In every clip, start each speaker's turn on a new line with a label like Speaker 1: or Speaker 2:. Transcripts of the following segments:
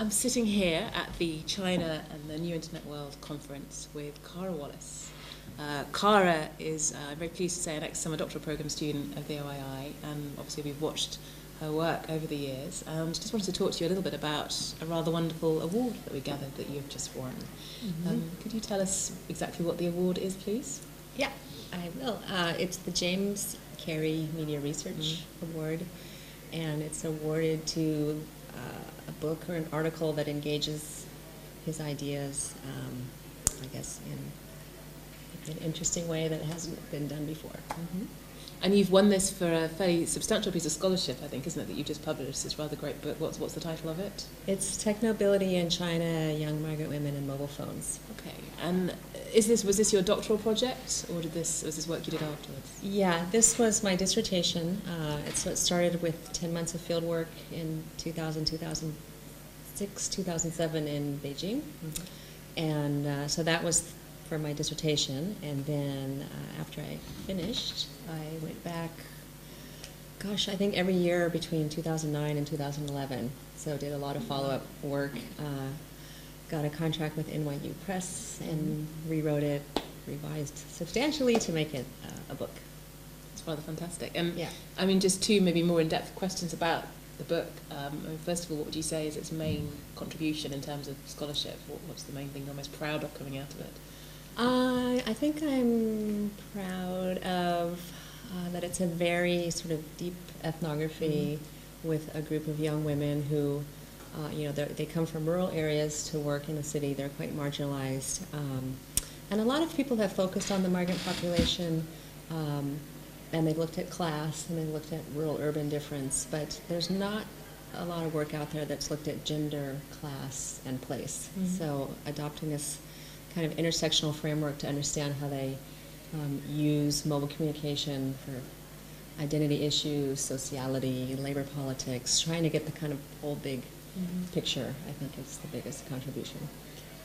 Speaker 1: I'm sitting here at the China and the New Internet World Conference with Cara Wallis. Cara is, I'm very pleased to say, an ex-summer doctoral programme student of the OII, and obviously we've watched her work over the years. Just wanted to talk to you a little bit about a rather wonderful award that we gathered that you've just won. Could you tell us exactly what the award is, please?
Speaker 2: Yeah, I will. It's the James Carey Media Research Award, and it's awarded to a book or an article that engages his ideas, I guess, in an interesting way that hasn't been done before.
Speaker 1: And you've won this for a fairly substantial piece of scholarship, I think, isn't it, that you've just published? It's a rather great book. What's the title of it?
Speaker 2: It's Technobility in China, Young Migrant Women and Mobile Phones.
Speaker 1: Okay. And was this your doctoral project, or was this work you did afterwards?
Speaker 2: Yeah, this was my dissertation. It started with 10 months of field work in 2000, 2006, 2007 in Beijing. And so that was for my dissertation, and then after I finished, I went back, gosh, I think every year between 2009 and 2011, so did a lot of follow-up work, got a contract with NYU Press, and rewrote it, revised substantially to make it a book.
Speaker 1: It's rather fantastic. And
Speaker 2: yeah.
Speaker 1: I mean, just two maybe more in-depth questions about the book. First of all, what would you say is its main contribution in terms of scholarship? What's the main thing you're most proud of coming out of it?
Speaker 2: I think I'm proud of that it's a very sort of deep ethnography with a group of young women who, they come from rural areas to work in the city. They're quite marginalized. And a lot of people have focused on the migrant population, and they've looked at class, and they've looked at rural-urban difference, but there's not a lot of work out there that's looked at gender, class, and place. So adopting this kind of intersectional framework to understand how they use mobile communication for identity issues, sociality, labor politics, trying to get the kind of whole big picture, I think, is the biggest contribution.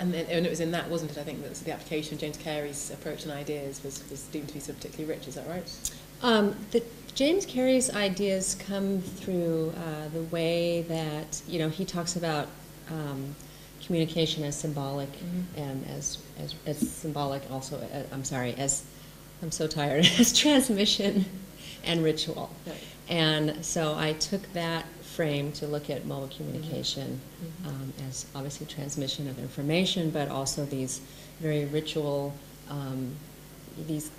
Speaker 1: And it was in that, wasn't it, I think, that the application of James Carey's approach and ideas was deemed to be sort of particularly rich, is that right?
Speaker 2: James Carey's ideas come through the way that, he talks about communication as symbolic and as symbolic also, I'm so tired, as transmission and ritual.
Speaker 1: Right.
Speaker 2: And so I took that frame to look at mobile communication as obviously transmission of information, but also these very ritual, these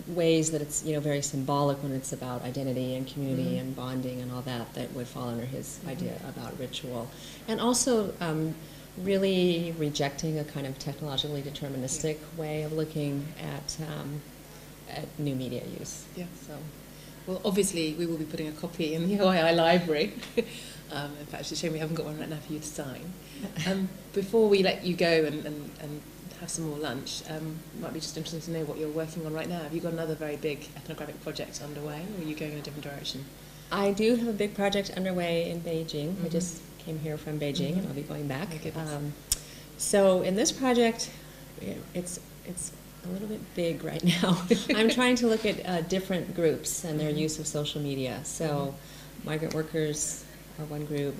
Speaker 2: ways that it's very symbolic when it's about identity and community and bonding and all that would fall under his idea about ritual, and also really rejecting a kind of technologically deterministic way of looking at new media use.
Speaker 1: Yeah. So, well, obviously we will be putting a copy in the OII library. In fact, it's a shame we haven't got one right now for you to sign. Before we let you go and have some more lunch, it might be just interesting to know what you're working on right now. Have you got another very big ethnographic project underway, or are you going in a different direction?
Speaker 2: I do have a big project underway in Beijing. I just came here from Beijing, and I'll be going back. So in this project, it's a little bit big right now. I'm trying to look at different groups and their use of social media. So migrant workers are one group,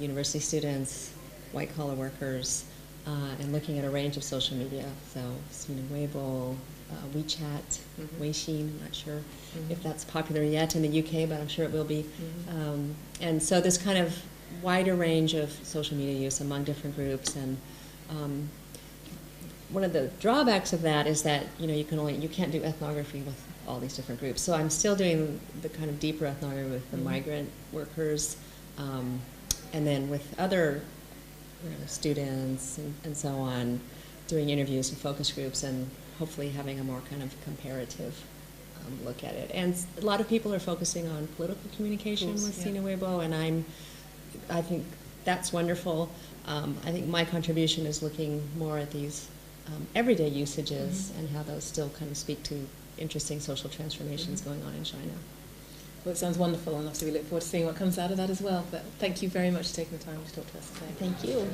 Speaker 2: university students, white-collar workers, and looking at a range of social media. So Weibo, WeChat, Weixin, I'm not sure if that's popular yet in the UK, but I'm sure it will be. And so this kind of wider range of social media use among different groups. And one of the drawbacks of that is that you can't do ethnography with all these different groups. So I'm still doing the kind of deeper ethnography with the migrant workers, and then with other students and so on, doing interviews and focus groups, and hopefully having a more kind of comparative look at it. And a lot of people are focusing on political communication with Sina Weibo, and I think that's wonderful. I think my contribution is looking more at these everyday usages and how those still kind of speak to interesting social transformations going on in China.
Speaker 1: Well, it sounds wonderful, and obviously we look forward to seeing what comes out of that as well. But thank you very much for taking the time to talk to us today.
Speaker 2: Thank you.